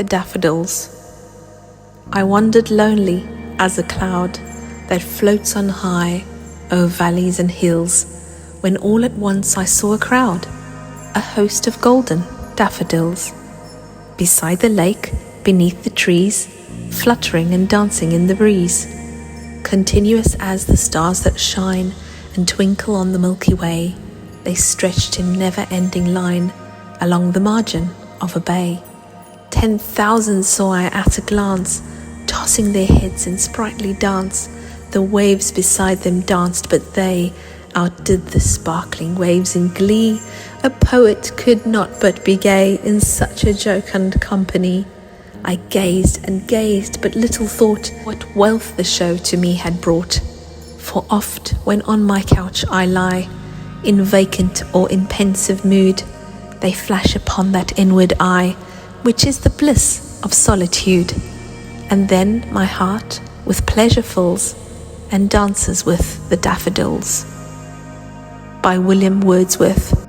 the daffodils. I wandered lonely as a cloud that floats on high o'er valleys and hills, when all at once I saw a crowd, a host of golden daffodils, beside the lake, beneath the trees, fluttering and dancing in the breeze, continuous as the stars that shine and twinkle on the Milky Way. They stretched in never-ending line along the margin of a bay. 10,000 saw I at a glance, tossing their heads in sprightly dance. The waves beside them danced, but they outdid the sparkling waves in glee. A poet could not but be gay in such a jocund company. I gazed and gazed, but little thought what wealth the show to me had brought. For oft, when on my couch I lie, in vacant or in pensive mood, they flash upon that inward eye, which is the bliss of solitude. And then my heart with pleasure fills, and dances with the daffodils. By William Wordsworth.